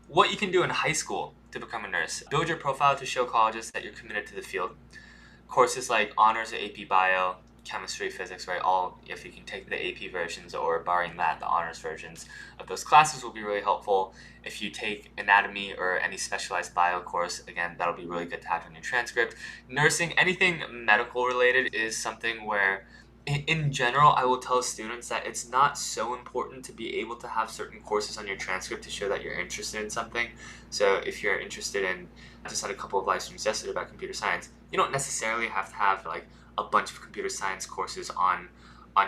What you can do in high school to become a nurse. Build your profile to show colleges that you're committed to the field. Courses like honors or AP bio, chemistry, physics, right? All, if you can take the AP versions or barring that, the honors versions of those classes will be really helpful. If you take anatomy or any specialized bio course, again, that'll be really good to have on your transcript. Nursing, anything medical related is something where in general, I will tell students that it's not so important to be able to have certain courses on your transcript to show that you're interested in something. So if you're interested in, I just had a couple of live streams yesterday about computer science, you don't necessarily have to have like a bunch of computer science courses on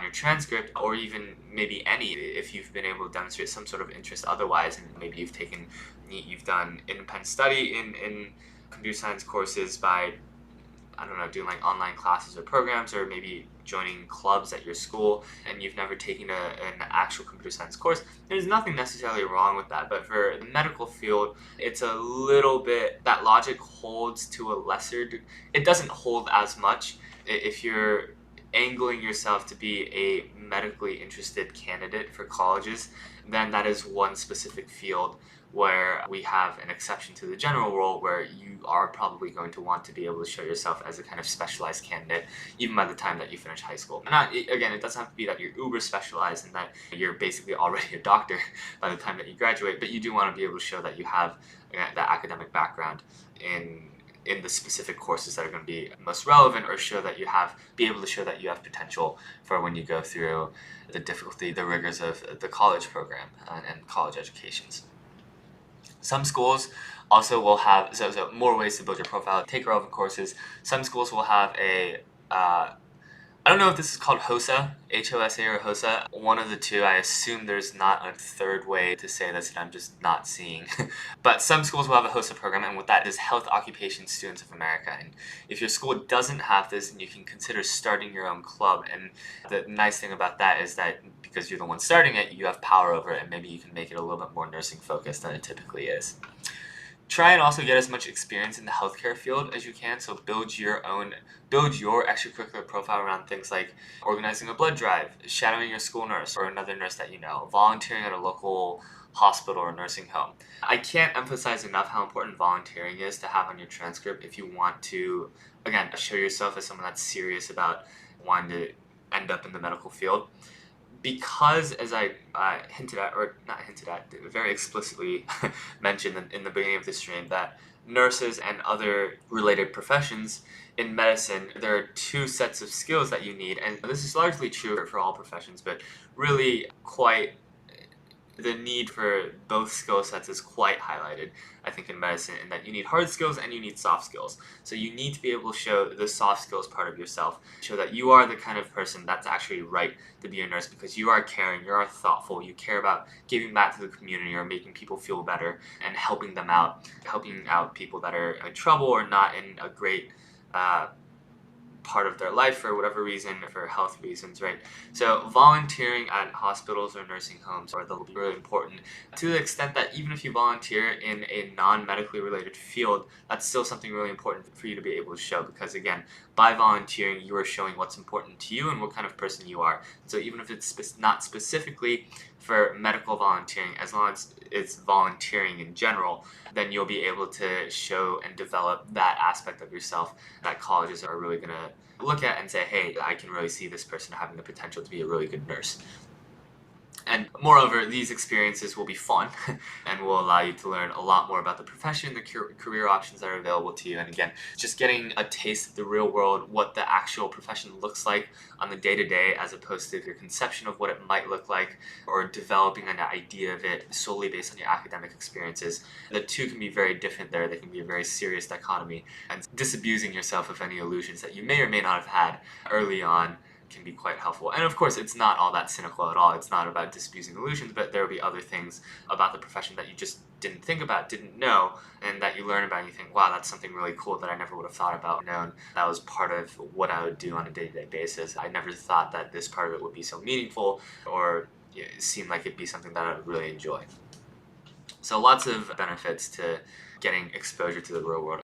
your transcript, or even maybe any, if you've been able to demonstrate some sort of interest otherwise, and maybe you've done independent study in computer science courses by, I don't know, doing like online classes or programs, or maybe joining clubs at your school, and you've never taken an actual computer science course. There's nothing necessarily wrong with that, but for the medical field, it's a little bit, that logic holds to a lesser, it doesn't hold as much if you're angling yourself to be a medically interested candidate for colleges. Then that is one specific field where we have an exception to the general rule, where you are probably going to want to be able to show yourself as a kind of specialized candidate even by the time that you finish high school. Again, it doesn't have to be that you're uber specialized and that you're basically already a doctor by the time that you graduate, but you do want to be able to show that you have that academic background in the specific courses that are going to be most relevant, or be able to show that you have potential for when you go through the difficulty, the rigors of the college program and college educations. Some schools also will have, so more ways to build your profile. Take relevant courses. Some schools will have I don't know if this is called HOSA, H-O-S-A or HOSA. One of the two. I assume there's not a third way to say this and I'm just not seeing. But some schools will have a HOSA program, and what that is, Health Occupation Students of America. And if your school doesn't have this, then you can consider starting your own club. And the nice thing about that is that because you're the one starting it, you have power over it, and maybe you can make it a little bit more nursing focused than it typically is. Try and also get as much experience in the healthcare field as you can. So build your extracurricular profile around things like organizing a blood drive, shadowing your school nurse or another nurse that you know, volunteering at a local hospital or nursing home. I can't emphasize enough how important volunteering is to have on your transcript if you want to, again, show yourself as someone that's serious about wanting to end up in the medical field. Because, as I very explicitly mentioned in the beginning of this stream, that nurses and other related professions in medicine, there are two sets of skills that you need, and this is largely true for all professions, but really the need for both skill sets is quite highlighted, I think, in medicine, in that you need hard skills and you need soft skills. So you need to be able to show the soft skills part of yourself, show that you are the kind of person that's actually right to be a nurse because you are caring, you are thoughtful, you care about giving back to the community or making people feel better and helping out people that are in trouble or not in a great part of their life for whatever reason, for health reasons, right? So volunteering at hospitals or nursing homes will be really important, to the extent that even if you volunteer in a non-medically related field, that's still something really important for you to be able to show, because again, by volunteering, you are showing what's important to you and what kind of person you are. So even if it's not specifically for medical volunteering, as long as it's volunteering in general, then you'll be able to show and develop that aspect of yourself that colleges are really going to look at and say, hey, I can really see this person having the potential to be a really good nurse. And moreover, these experiences will be fun and will allow you to learn a lot more about the profession, the career options that are available to you. And again, just getting a taste of the real world, what the actual profession looks like on the day-to-day, as opposed to your conception of what it might look like, or developing an idea of it solely based on your academic experiences. The two can be very different there. They can be a very serious dichotomy. And disabusing yourself of any illusions that you may or may not have had early on can be quite helpful. And of course, it's not all that cynical at all. It's not about disabusing illusions, but there will be other things about the profession that you just didn't think about, didn't know, and that you learn about and you think, wow, that's something really cool that I never would have thought about or known. That was part of what I would do on a day-to-day basis. I never thought that this part of it would be so meaningful or seem like it'd be something that I would really enjoy. So lots of benefits to getting exposure to the real world.